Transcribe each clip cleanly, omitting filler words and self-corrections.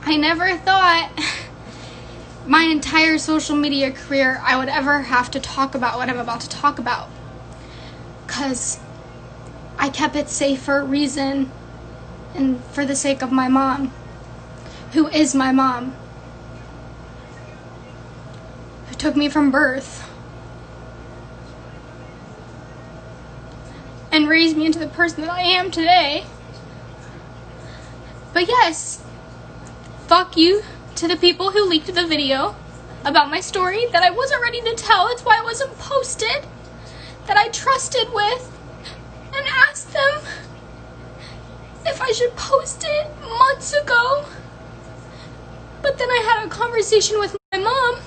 I never thought my entire social media career I would ever have to talk about what I'm about to talk about. 'Cause I kept it safe for a reason and for the sake of my mom, who is my mom, who took me from birth and raised me into the person that I am today. But yes, fuck you to the people who leaked the video about my story that I wasn't ready to tell. It's why it wasn't posted, that I trusted with and asked them if I should post it months ago. But then I had a conversation with my mom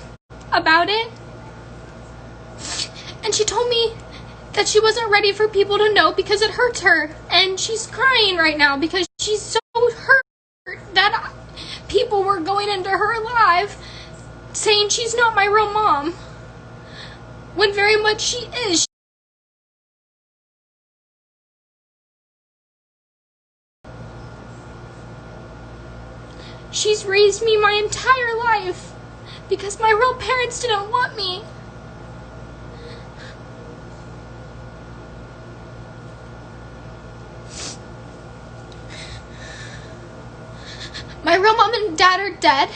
about it, and she told me that she wasn't ready for people to know because it hurts her, and she's crying right now because she's so hurt that people were going into her live saying she's not my real mom, when very much she is. She's raised me my entire life because my real parents didn't want me. My real mom and dad are dead.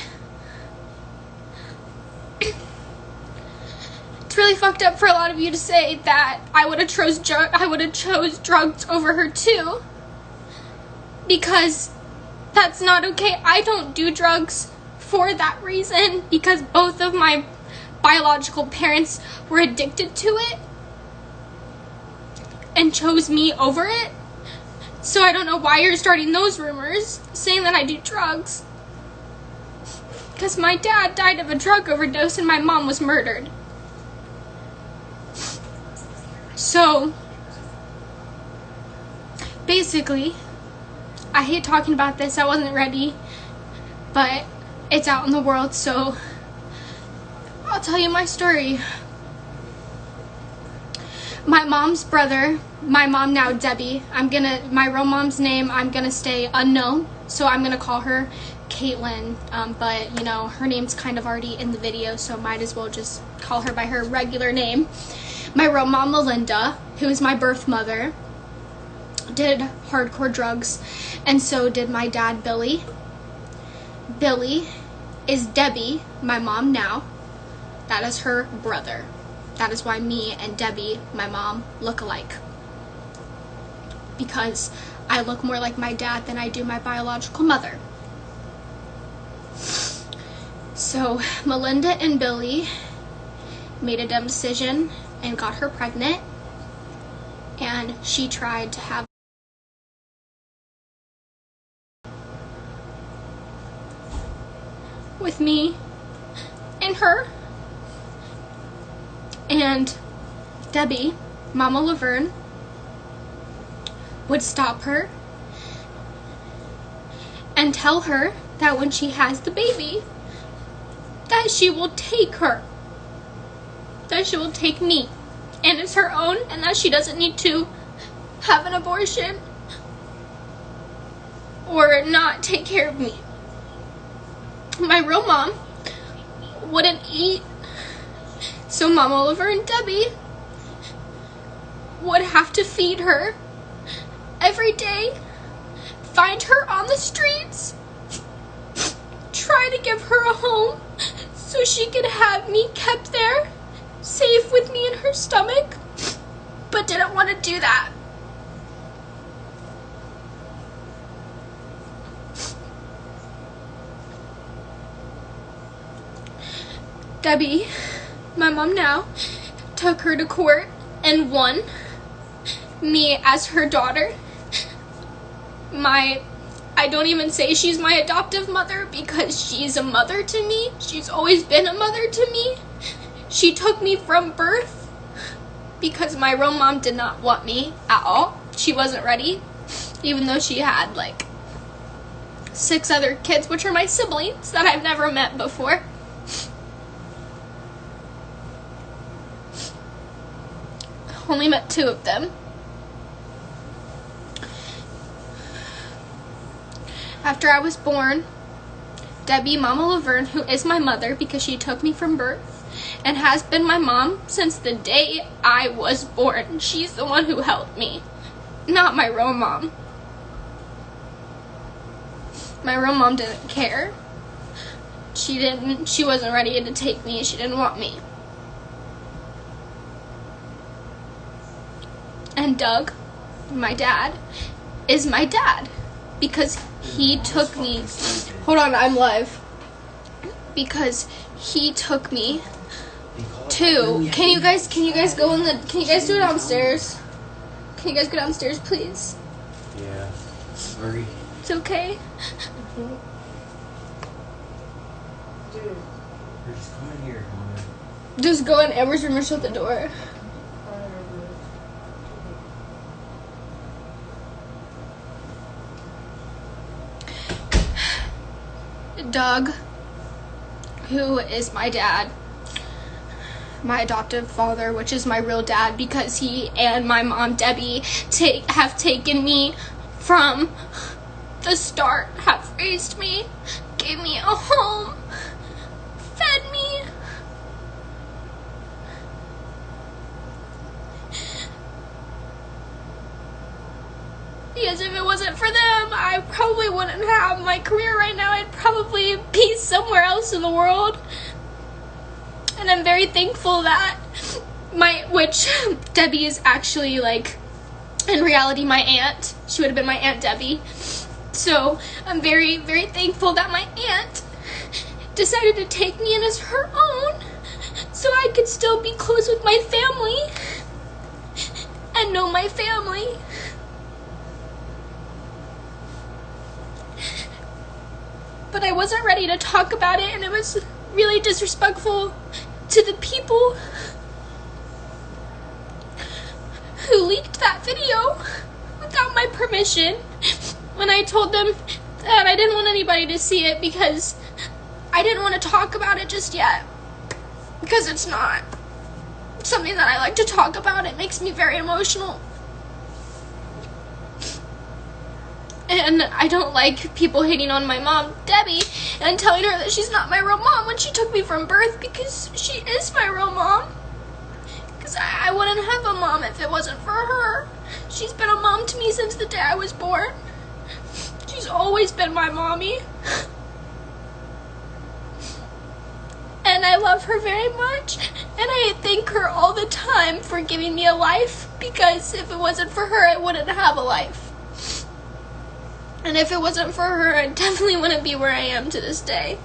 It's really fucked up for a lot of you to say that I would have chose drugs over her too, because that's not okay. I don't do drugs for that reason, because both of my biological parents were addicted to it and chose me over it. So I don't know why you're starting those rumors saying that I do drugs. Because my dad died of a drug overdose and my mom was murdered. So basically, I hate talking about this. I wasn't ready, but it's out in the world, so I'll tell you my story. My mom's brother, my mom now, Debbie, my real mom's name, I'm gonna stay unknown, so I'm gonna call her Caitlin, but you know, her name's kind of already in the video, so might as well just call her by her regular name. My real mom, Melinda, who is my birth mother, did hardcore drugs, and so did my dad, Billy. Billy is Debbie, my mom now. That is her brother. That is why me and Debbie, my mom, look alike. Because I look more like my dad than I do my biological mother. So Melinda and Billy made a dumb decision and got her pregnant, and she tried to have with me and her. And Debbie, Mama Laverne, would stop her and tell her that when she has the baby, that she will take her, that she will take me and as her own, and that she doesn't need to have an abortion or not take care of me. My real mom wouldn't eat, so Mama Laverne and Debbie would have to feed her every day, find her on the streets, try to give her a home so she could have me kept there, safe with me in her stomach, but didn't want to do that. Debbie, my mom now, took her to court and won. Me as her daughter. I don't even say she's my adoptive mother because she's a mother to me. She's always been a mother to me. She took me from birth because my real mom did not want me at all. She wasn't ready, even though she had like 6 other kids, which are my siblings that I've never met before. Only met 2 of them. After I was born, Debbie, Mama Laverne, who is my mother because she took me from birth and has been my mom since the day I was born. She's the one who helped me, not my real mom. My real mom didn't care. She wasn't ready to take me. She didn't want me. And Doug, my dad, is my dad because he took me. Hold on, I'm live. Because he took me to. Can you guys do it downstairs? Can you guys go downstairs, please? Yeah. Sorry. It's okay. Dude. We're just coming here, Mama. Just go in Amber's room and shut the door. Doug, who is my dad, my adoptive father, which is my real dad because he and my mom Debbie have taken me from the start, have raised me, gave me a home, fed me. Because if it wasn't for them, I probably wouldn't have my career right now. I'd probably be somewhere else in the world. And I'm very thankful that which Debbie is actually, like, in reality, my aunt. She would have been my Aunt Debbie. So I'm very, very thankful that my aunt decided to take me in as her own so I could still be close with my family and know my family. But I wasn't ready to talk about it, and it was really disrespectful to the people who leaked that video without my permission when I told them that I didn't want anybody to see it because I didn't want to talk about it just yet, because it's not something that I like to talk about. It makes me very emotional. And I don't like people hating on my mom, Debbie, and telling her that she's not my real mom when she took me from birth, because she is my real mom. Because I wouldn't have a mom if it wasn't for her. She's been a mom to me since the day I was born. She's always been my mommy. And I love her very much. And I thank her all the time for giving me a life, because if it wasn't for her, I wouldn't have a life. And if it wasn't for her, I definitely wouldn't be where I am to this day.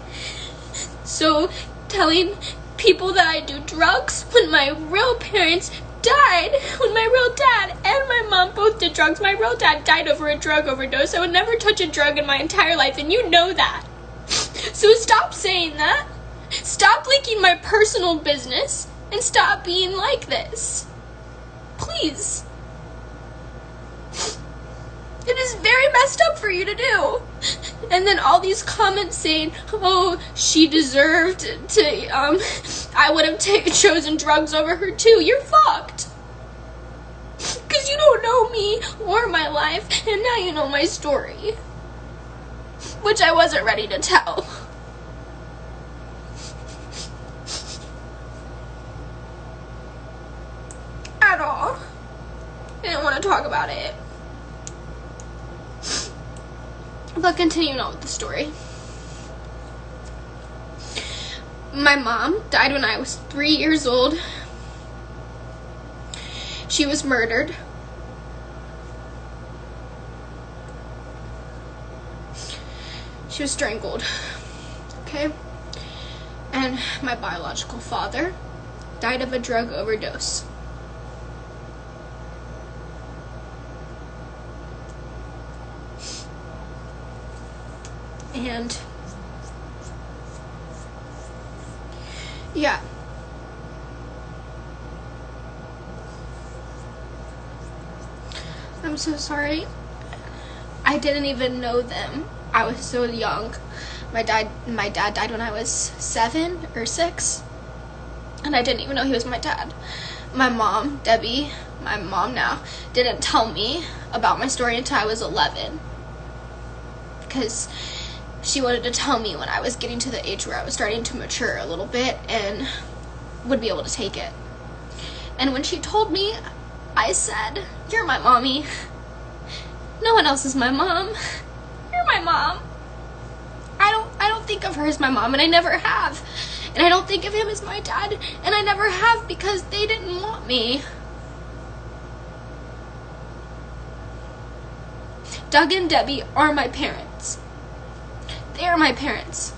So, telling people that I do drugs when my real parents died, when my real dad and my mom both did drugs. My real dad died over a drug overdose. I would never touch a drug in my entire life, and you know that. So stop saying that. Stop leaking my personal business, and stop being like this. Please. It is very messed up for you to do. And then all these comments saying, oh, she deserved to, I would have chosen drugs over her too. You're fucked. Because you don't know me or my life, and now you know my story. Which I wasn't ready to tell. At all. I didn't want to talk about it. But continuing on with the story. My mom died when I was 3 years old. She was murdered. She was strangled. Okay? And my biological father died of a drug overdose. And yeah, I'm so sorry. I didn't even know them. I was so young. My dad died when I was 7 or 6, and I didn't even know he was my dad. My mom, Debbie, my mom now, didn't tell me about my story until I was 11. Because she wanted to tell me when I was getting to the age where I was starting to mature a little bit and would be able to take it. And when she told me, I said, "You're my mommy. No one else is my mom. You're my mom." I don't think of her as my mom, and I never have. And I don't think of him as my dad, and I never have, because they didn't want me. Doug and Debbie are my parents. They are my parents.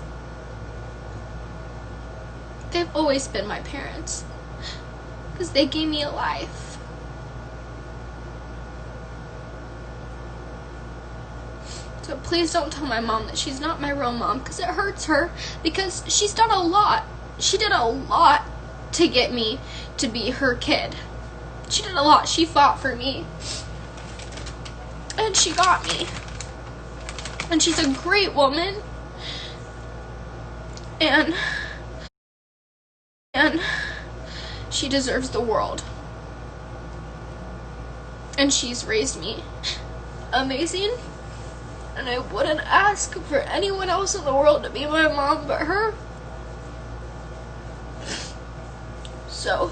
They've always been my parents, because they gave me a life. So please don't tell my mom that she's not my real mom, because it hurts her, because she's done a lot. She did a lot to get me to be her kid. She did a lot. She fought for me. And she got me. And she's a great woman. And she deserves the world. And she's raised me amazing. And I wouldn't ask for anyone else in the world to be my mom but her. So,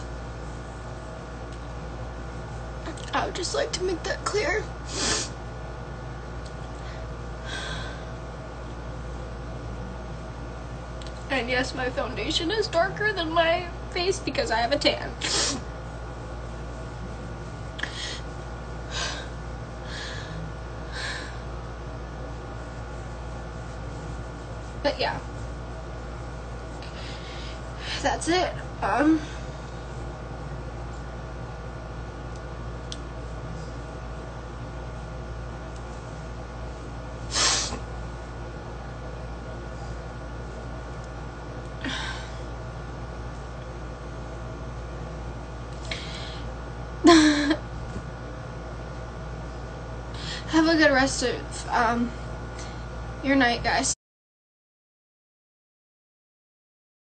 I would just like to make that clear. And yes, my foundation is darker than my face because I have a tan. But yeah, that's it. Have a good rest of your night, guys.